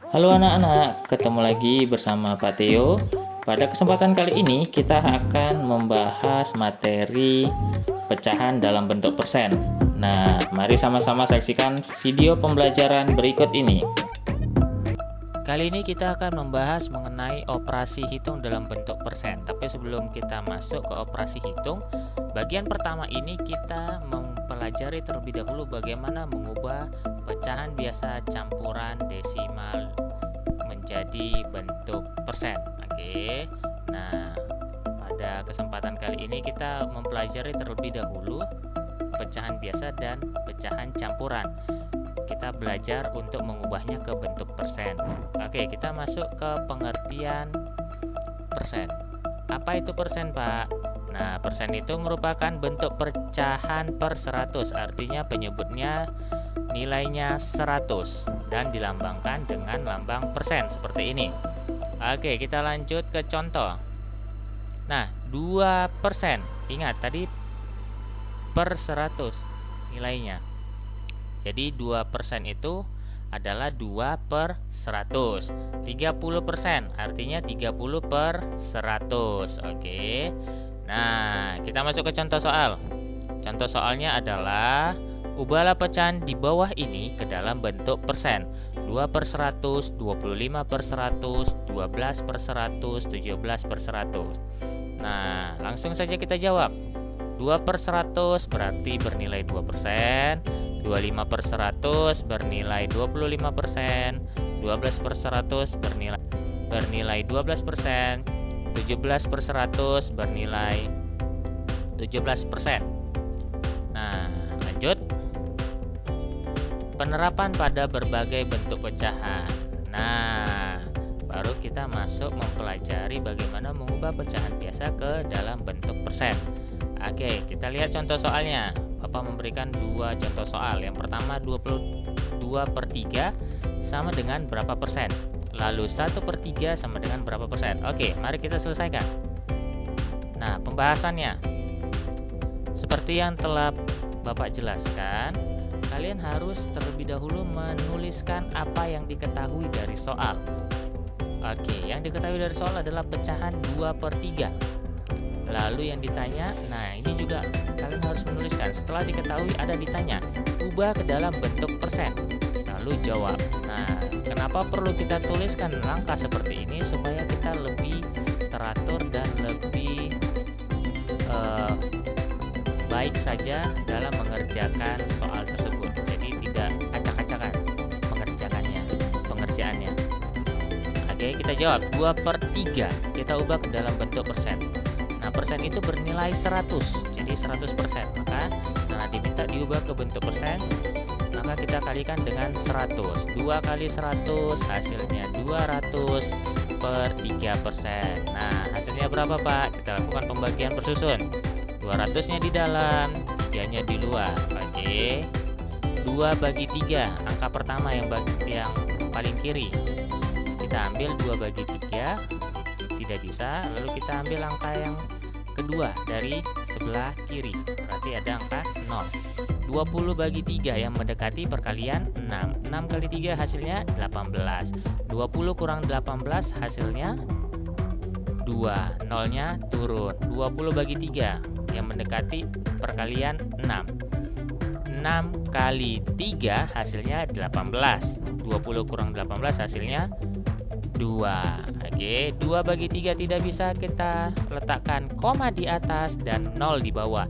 Halo anak-anak, ketemu lagi bersama Pak Theo. Pada kesempatan kali ini kita akan membahas materi pecahan dalam bentuk persen. Nah, mari sama-sama saksikan video pembelajaran berikut ini. Kali ini kita akan membahas mengenai operasi hitung dalam bentuk persen. Tapi sebelum kita masuk ke operasi hitung, bagian pertama ini kita mempelajari terlebih dahulu bagaimana mengubah pecahan biasa campuran desimal menjadi bentuk persen. Oke. Nah, pada kesempatan kali ini kita mempelajari terlebih dahulu pecahan biasa dan pecahan campuran. Kita belajar untuk mengubahnya ke bentuk persen. Oke, kita masuk ke pengertian persen. Apa itu persen, Pak? Nah, persen itu merupakan bentuk pecahan per 100. Artinya penyebutnya nilainya 100 dan dilambangkan dengan lambang persen seperti ini. Oke, kita lanjut ke contoh. Nah, 2%. Ingat tadi per 100 nilainya. Jadi 2% itu adalah 2 per 100. 30% artinya 30 per 100. Oke. Nah, kita masuk ke contoh soal. Contoh soalnya adalah ubahlah pecahan di bawah ini ke dalam bentuk persen. 2 per 100, 25 per 100, 12 per 100, 17 per 100. Nah, langsung saja kita jawab. 2 per 100 berarti bernilai 2%, 25 per 100 bernilai 25%, 12 per 100 bernilai 12%, 17 per 100 bernilai 17%. Nah, lanjut. Penerapan pada berbagai bentuk pecahan. Nah, baru kita masuk mempelajari bagaimana mengubah pecahan biasa ke dalam bentuk persen. Oke, kita lihat contoh soalnya. Bapak memberikan dua contoh soal. Yang pertama 22 per 3 sama dengan berapa persen? Lalu 1 per 3 sama dengan berapa persen? Oke, mari kita selesaikan. Nah, pembahasannya seperti yang telah Bapak jelaskan, kalian harus terlebih dahulu menuliskan apa yang diketahui dari soal. Oke, yang diketahui dari soal adalah pecahan 2 per 3. Lalu yang ditanya, nah ini juga kalian harus menuliskan. Setelah diketahui ada ditanya, ubah ke dalam bentuk persen. Lalu jawab. Nah, kenapa perlu kita tuliskan langkah seperti ini? Supaya kita lebih teratur dan lebih baik saja dalam mengerjakan soal tersebut. Jadi tidak acak-acakan pengerjaannya. Oke, kita jawab 2 per 3 kita ubah ke dalam bentuk persen. Nah, persen itu bernilai 100, jadi 100%. Maka karena diminta diubah ke bentuk persen, maka kita kalikan dengan 100. 2 kali 100 hasilnya 200 per 3%. Nah, hasilnya berapa, Pak? Kita lakukan pembagian persusun. 200-nya di dalam, 3-nya di luar. Oke. 2 bagi 3, angka pertama yang paling kiri. Kita ambil 2 bagi 3, tidak bisa, lalu kita ambil angka yang kedua dari sebelah kiri, berarti ada angka 0. 20 bagi 3 yang mendekati perkalian 6. 6 kali 3 hasilnya 18. 20 kurang 18 hasilnya 2. Nolnya turun. 20 bagi 3 yang mendekati perkalian 6. 6 kali 3 hasilnya 18. 20 kurang 18 hasilnya 2. Oke, 2 bagi 3 tidak bisa kita letakkan koma di atas dan 0 di bawah.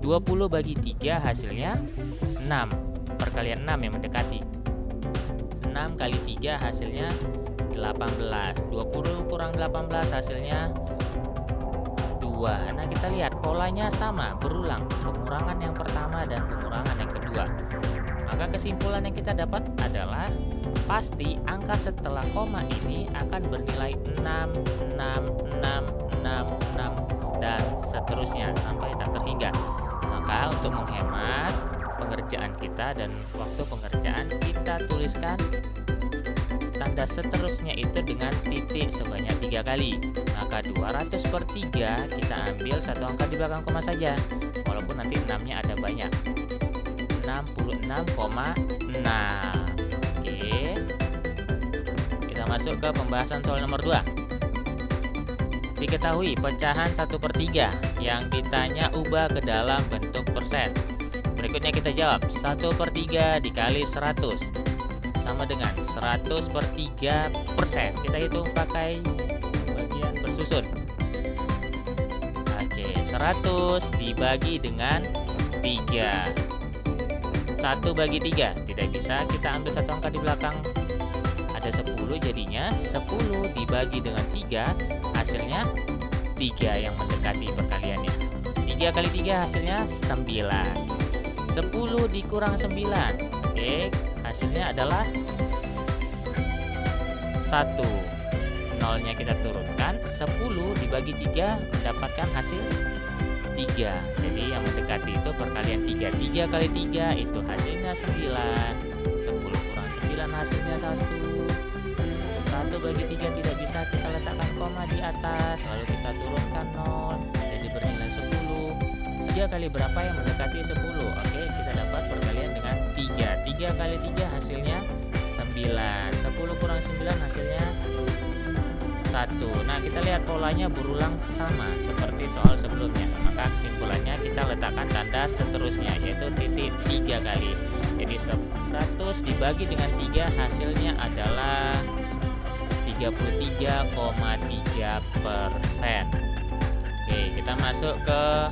20 bagi 3 hasilnya 6. Perkalian 6 yang mendekati. 6 kali 3 hasilnya 18. 20 kurang 18 hasilnya 2. Nah, kita lihat polanya sama, berulang. Pengurangan yang pertama dan pengurangan yang kedua. Maka kesimpulan yang kita dapat adalah pasti angka setelah koma ini akan bernilai 6, 6, 6, 6, 6 dan seterusnya sampai tak terhingga. Maka untuk menghemat pengerjaan kita dan waktu pengerjaan, kita tuliskan tanda seterusnya itu dengan titik sebanyak 3 kali. Maka 200 per 3 kita ambil satu angka di belakang koma saja, walaupun nanti 6-nya ada banyak. 66,6. Oke. masuk ke pembahasan soal nomor 2. Diketahui pecahan 1/3 yang ditanya ubah ke dalam bentuk persen. Berikutnya kita jawab, 1/3 dikali 100 sama dengan 100/3%. Kita hitung pakai bagian bersusun. Oke, 100 dibagi dengan 3. 1/3 tidak bisa, kita ambil satu angka di belakang. Ada 10, jadinya 10 dibagi dengan 3, hasilnya 3 yang mendekati perkaliannya. 3 kali 3 hasilnya 9. 10 dikurang 9. Oke, hasilnya adalah 1. Nolnya kita turunkan, 10 dibagi 3 mendapatkan hasil 3. Jadi yang mendekati itu perkalian 3. 3 kali 3 itu hasilnya 9. 10 kurang 9 hasilnya 1. 1 bagi 3 tidak bisa, kita letakkan koma di atas, lalu kita turunkan 0, jadi bernilai 10. 3 kali berapa yang mendekati 10? Oke, kita dapat perkalian dengan 3. 3 kali 3 hasilnya 9. 10 kurang 9 hasilnya 1. Nah, kita lihat polanya berulang sama seperti soal sebelumnya. Maka kesimpulannya kita letakkan tanda seterusnya, yaitu titik 3 kali. Jadi 100 dibagi dengan 3 hasilnya adalah 33,3%. Oke, kita masuk ke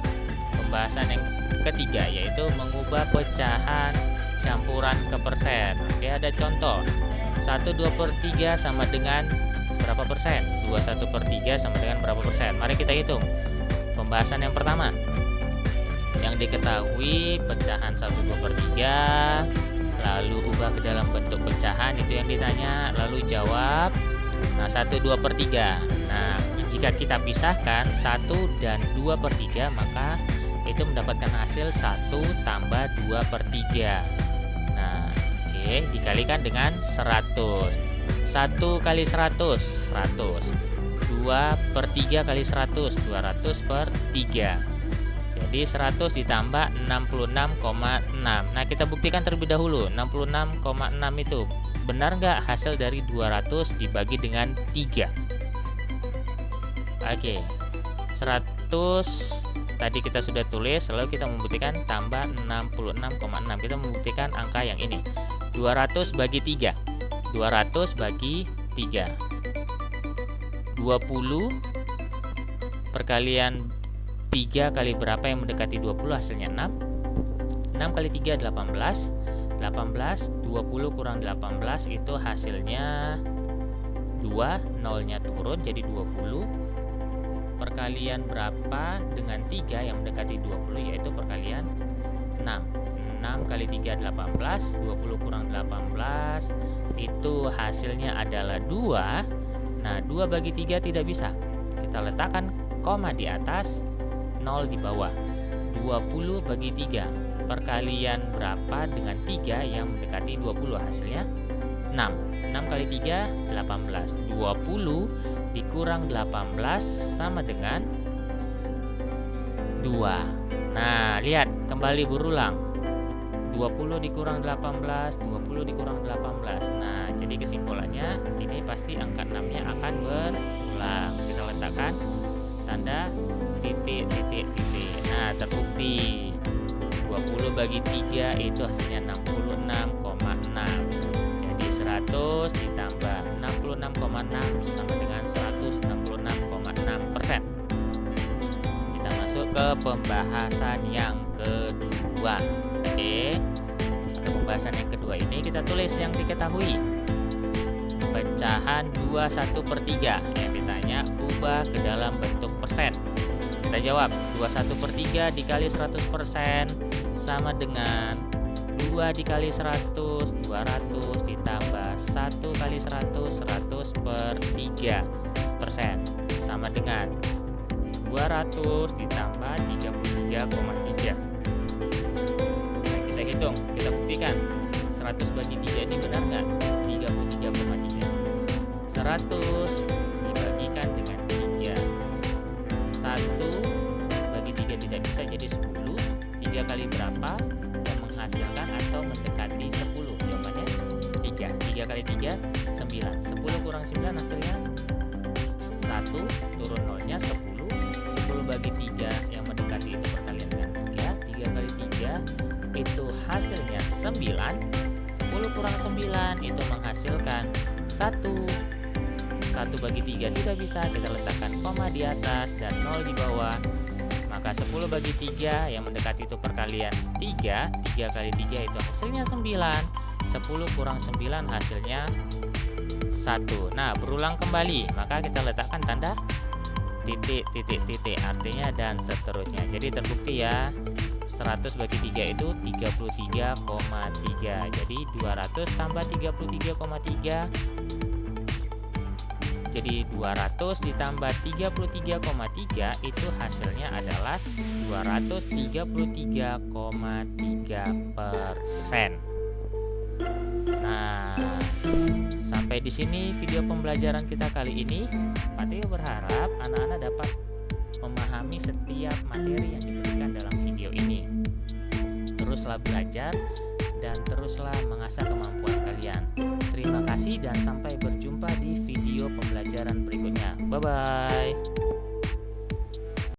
pembahasan yang ketiga, yaitu mengubah pecahan campuran ke persen. Oke, ada contoh. 1/2/3 sama dengan berapa persen? 21/3 sama dengan berapa persen? Mari kita hitung. Pembahasan yang pertama, yang diketahui pecahan 1/2/3, lalu ubah ke dalam bentuk pecahan, itu yang ditanya, lalu jawab. Nah, 1/2/3. Nah, jika kita pisahkan 1 dan 2/3, maka itu mendapatkan hasil 1 tambah 2/3. Nah, oke, dikalikan dengan 100. 1 kali 100, 100. 2/3 kali 100, 200/3. Jadi 100 ditambah 66,6. Nah, kita buktikan terlebih dahulu. 66,6 itu benar nggak hasil dari 200 dibagi dengan 3? Oke, 100 tadi kita sudah tulis, lalu kita membuktikan tambah 66,6. Kita membuktikan angka yang ini. 200 bagi 3. 200 bagi 3. 20 perkalian 3 kali berapa yang mendekati 20, hasilnya 6. 6 kali 3 18. 18, 20 kurang 18 itu hasilnya 2, nolnya turun jadi 20. Perkalian berapa dengan 3 yang mendekati 20, yaitu perkalian 6. 6 kali 3 18, 20 kurang 18 itu hasilnya adalah 2. Nah, 2 bagi 3 tidak bisa, kita letakkan koma di atas, 0 di bawah. 20 bagi 3, perkalian berapa dengan 3 yang mendekati 20, hasilnya 6. 6 kali 3 18. 20 dikurang 18 sama dengan 2. Nah, lihat, kembali berulang. 20 dikurang 18, 20 dikurang 18. Nah, jadi kesimpulannya ini pasti angka 6-nya akan berulang. Kita letakkan tanda titik, titik, titik. Nah, terbukti 20 bagi 3 itu hasilnya 66,6. Jadi 100 ditambah 66,6 sama dengan 166,6%. Kita masuk ke pembahasan yang kedua. Oke, pada pembahasan yang kedua ini kita tulis yang diketahui. Pecahan 21/3 yang ditanya ubah ke dalam bentuk persen. Kita jawab, 21/3 dikali 100% sama dengan 2 dikali 100, 200 ditambah 1 kali 100, 100/3% sama dengan 200 ditambah 33,3. Kita hitung, kita buktikan 100 bagi 3 ini benar nggak? 33,3. 100 dibagikan dengan 3. 1 bagi 3 tidak bisa, jadi 10. 3 kali berapa yang menghasilkan atau mendekati 10? Jawabannya 3 3. 3 kali 3, 9. 10 kurang 9 hasilnya 1, turun nolnya 10. 10 bagi 3 yang mendekati itu perkalian dengan 3. 3 kali 3 itu hasilnya 9. 10 kurang 9 itu menghasilkan 1. 1 bagi 3 tidak bisa, kita letakkan koma di atas dan 0 di bawah. Maka 10 bagi 3 yang mendekati itu perkalian 3. 3 kali 3 itu hasilnya 9. 10 kurang 9 hasilnya 1. Nah, berulang kembali, maka kita letakkan tanda titik, titik, titik, artinya dan seterusnya. Jadi terbukti ya, 100 bagi 3 itu 33,3. Jadi 200 tambah 33,3. Jadi 200 ditambah 33,3 itu hasilnya adalah 233,3%. Nah, sampai di sini video pembelajaran kita kali ini. Pak Teo berharap anak-anak dapat memahami setiap materi yang diberikan dalam video ini. Teruslah belajar dan teruslah mengasah kemampuan kalian. Terima kasih dan sampai berjumpa di video pembelajaran berikutnya. Bye-bye.